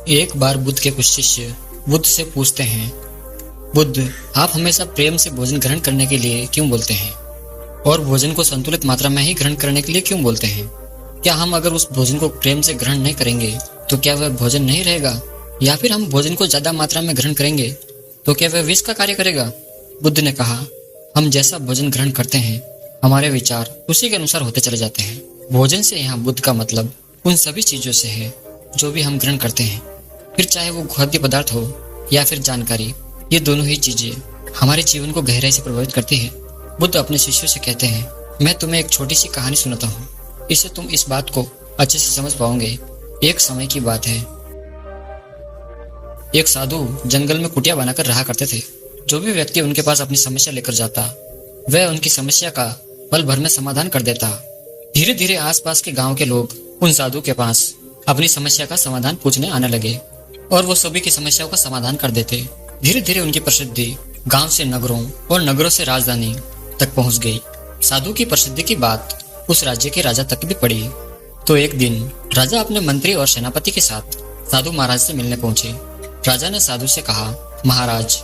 एक बार बुद्ध के कुछ शिष्य बुद्ध से पूछते हैं, बुद्ध, आप हमेशा प्रेम से भोजन ग्रहण करने के लिए क्यों बोलते हैं और भोजन को संतुलित मात्रा में ही ग्रहण करने के लिए क्यों बोलते हैं? क्या हम अगर उस भोजन को प्रेम से ग्रहण नहीं करेंगे तो क्या वह भोजन नहीं रहेगा, या फिर हम भोजन को ज्यादा मात्रा में ग्रहण करेंगे तो क्या वह विष का कार्य करेगा? बुद्ध ने कहा, हम जैसा भोजन ग्रहण करते हैं हमारे विचार उसी के अनुसार होते चले जाते हैं। भोजन से यहाँ बुद्ध का मतलब उन सभी चीजों से है जो भी हम ग्रहण करते हैं, फिर चाहे वो खाद्य पदार्थ हो या फिर जानकारी। ये दोनों ही चीजें हमारे जीवन को गहराई से प्रभावित करती है। बुद्ध अपने शिष्यों से कहते हैं, मैं तुम्हें एक छोटी सी कहानी सुनाता हूँ, इससे तुम इस बात को अच्छे से समझ पाओगे। एक समय की बात है, एक साधु जंगल में कुटिया बनाकर रहा करते थे। जो भी व्यक्ति उनके पास अपनी समस्या लेकर जाता वह उनकी समस्या का पल भर में समाधान कर देता। धीरे धीरे आसपास के गांव के लोग उन साधु के पास अपनी समस्या का समाधान पूछने आने लगे और वो सभी की समस्याओं का समाधान कर देते। धीरे धीरे उनकी प्रसिद्धि गांव से नगरों और नगरों से राजधानी तक पहुंच गई। साधु की प्रसिद्धि की बात उस राज्य के राजा तक भी पड़ी। तो एक दिन राजा अपने मंत्री और सेनापति के साथ साधु महाराज से मिलने पहुंचे। राजा ने साधु से कहा, महाराज,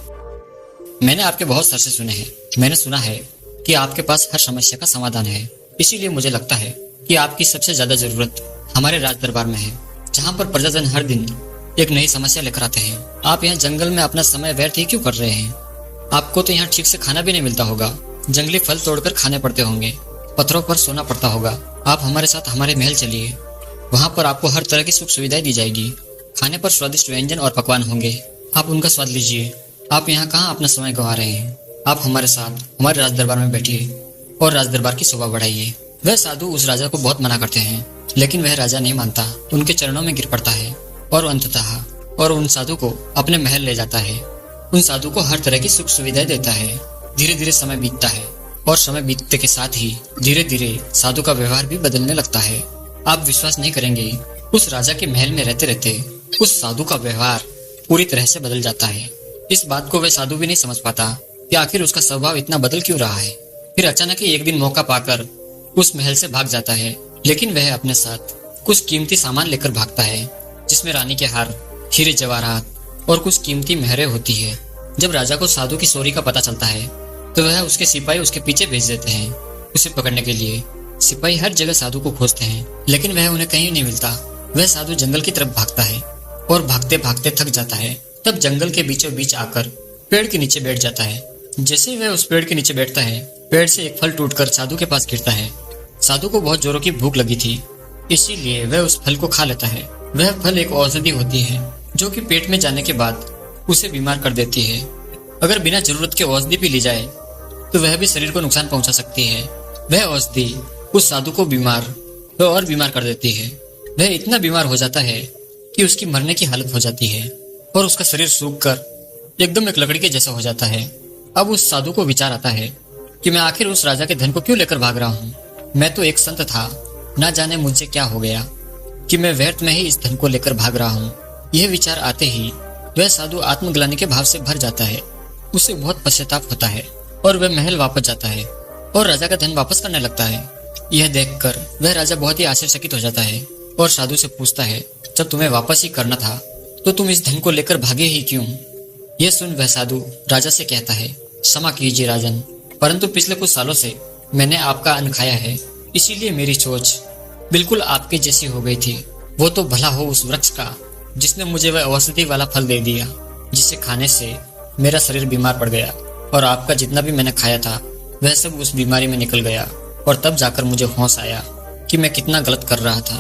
मैंने आपके बहुत सर से सुने हैं। मैंने सुना है कि आपके पास हर समस्या का समाधान है, इसीलिए मुझे लगता है कि आपकी सबसे ज्यादा जरूरत हमारे राज दरबार में है, जहाँ पर प्रजाजन हर दिन एक नई समस्या लेकर आते हैं। आप यहाँ जंगल में अपना समय व्यर्थ ही क्यों कर रहे हैं? आपको तो यहाँ ठीक से खाना भी नहीं मिलता होगा, जंगली फल तोड़कर खाने पड़ते होंगे, पत्थरों पर सोना पड़ता होगा। आप हमारे साथ हमारे महल चलिए, वहाँ पर आपको हर तरह की सुख सुविधाएं दी जाएगी। खाने पर स्वादिष्ट व्यंजन और पकवान होंगे, आप उनका स्वाद लीजिए। आप यहाँ कहाँ अपना समय गंवा रहे हैं? आप हमारे साथ हमारे राज दरबार में बैठिए और राज दरबार की शोभा बढ़ाइए। वह साधु उस राजा को बहुत मना करते हैं, लेकिन वह राजा नहीं मानता, उनके चरणों में गिर पड़ता है और अंततः उन साधु को अपने महल ले जाता है। उन साधु को हर तरह की सुख सुविधाएं देता है। धीरे धीरे समय बीतता है और समय बीतते के साथ ही धीरे धीरे साधु का व्यवहार भी बदलने लगता है। आप विश्वास नहीं करेंगे, उस राजा के महल में रहते रहते उस साधु का व्यवहार पूरी तरह से बदल जाता है। इस बात को वह साधु भी नहीं समझ पाता कि आखिर उसका स्वभाव इतना बदल क्यों रहा है। फिर अचानक ही एक दिन मौका पाकर उस महल से भाग जाता है, लेकिन वह अपने साथ कुछ कीमती सामान लेकर भागता है, जिसमें रानी के हार, हीरे जवाहरात और कुछ कीमती मेहरें होती है। जब राजा को साधु की चोरी का पता चलता है तो वह उसके सिपाही उसके पीछे भेज देते हैं उसे पकड़ने के लिए। सिपाही हर जगह साधु को खोजते हैं, लेकिन वह उन्हें कहीं नहीं मिलता। वह साधु जंगल की तरफ भागता है और भागते भागते थक जाता है। तब जंगल के बीचों बीच आकर पेड़ के नीचे बैठ जाता है। जैसे ही वह उस पेड़ के नीचे बैठता है, पेड़ से एक फल टूटकर साधु के पास गिरता है। साधु को बहुत जोरों की भूख लगी थी, इसीलिए वह उस फल को खा लेता है। वह फल एक औषधि होती है जो कि पेट में जाने के बाद उसे बीमार कर देती है। अगर बिना जरूरत के औषधि भी ली जाए तो वह भी शरीर को नुकसान पहुंचा सकती है। वह औषधि उस साधु को और बीमार कर देती है। वह इतना बीमार हो जाता है कि उसकी मरने की हालत हो जाती है और उसका शरीर सूखकर एकदम एक लकड़ी के जैसा हो जाता है। अब उस साधु को विचार आता है कि मैं आखिर उस राजा के धन को क्यों लेकर भाग रहा हूँ। मैं तो एक संत था, ना जाने मुझसे क्या हो गया कि मैं व्यर्थ में ही इस धन को लेकर भाग रहा हूँ। यह विचार आते ही वह साधु आत्मग्लानि के भाव से भर जाता है। उसे बहुत पश्चाताप होता है और वह महल वापस जाता है और राजा का धन वापस करने लगता है। यह देखकर वह राजा बहुत ही आश्चर्यचकित हो जाता है और साधु से पूछता है, जब तुम्हें वापस ही करना था तो तुम इस धन को लेकर भागे ही क्यों? यह सुन वह साधु राजा से कहता है, क्षमा कीजिए राजन, परंतु पिछले कुछ सालों से मैंने आपका अन्न खाया है, इसीलिए मेरी सोच बिल्कुल आपके जैसी हो गई थी। वो तो भला हो उस वृक्ष का जिसने मुझे वह औषधि वाला फल दे दिया, जिसे खाने से मेरा शरीर बीमार पड़ गया और आपका जितना भी मैंने खाया था वह सब उस बीमारी में निकल गया। और तब जाकर मुझे होश आया कि मैं कितना गलत कर रहा था।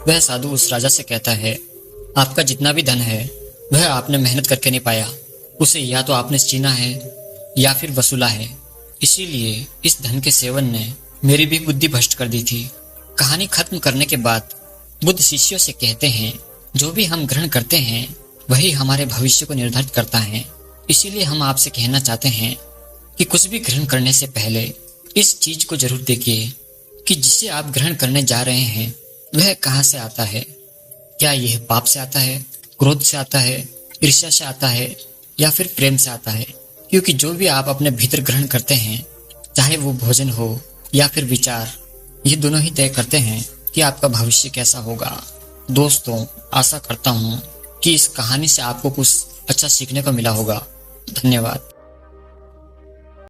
वह साधु उस राजा से कहता है, आपका जितना भी धन है वह आपने मेहनत करके नहीं पाया, उसे या तो आपने छीना है या फिर वसूला है। इसीलिए इस धन के सेवन ने मेरी भी बुद्धि भ्रष्ट कर दी थी। कहानी खत्म करने के बाद बुद्ध शिष्यों से कहते हैं, जो भी हम ग्रहण करते हैं वही हमारे भविष्य को निर्धारित करता है। इसीलिए हम आपसे कहना चाहते हैं कि कुछ भी ग्रहण करने से पहले इस चीज को जरूर देखिए कि जिसे आप ग्रहण करने जा रहे हैं वह कहाँ से आता है। क्या यह पाप से आता है, क्रोध से आता है, ईर्ष्या से आता है या फिर प्रेम से आता है? क्योंकि जो भी आप अपने भीतर ग्रहण करते हैं, चाहे वो भोजन हो या फिर विचार, ये दोनों ही तय करते हैं कि आपका भविष्य कैसा होगा। दोस्तों, आशा करता हूँ कि इस कहानी से आपको कुछ अच्छा सीखने को मिला होगा। धन्यवाद।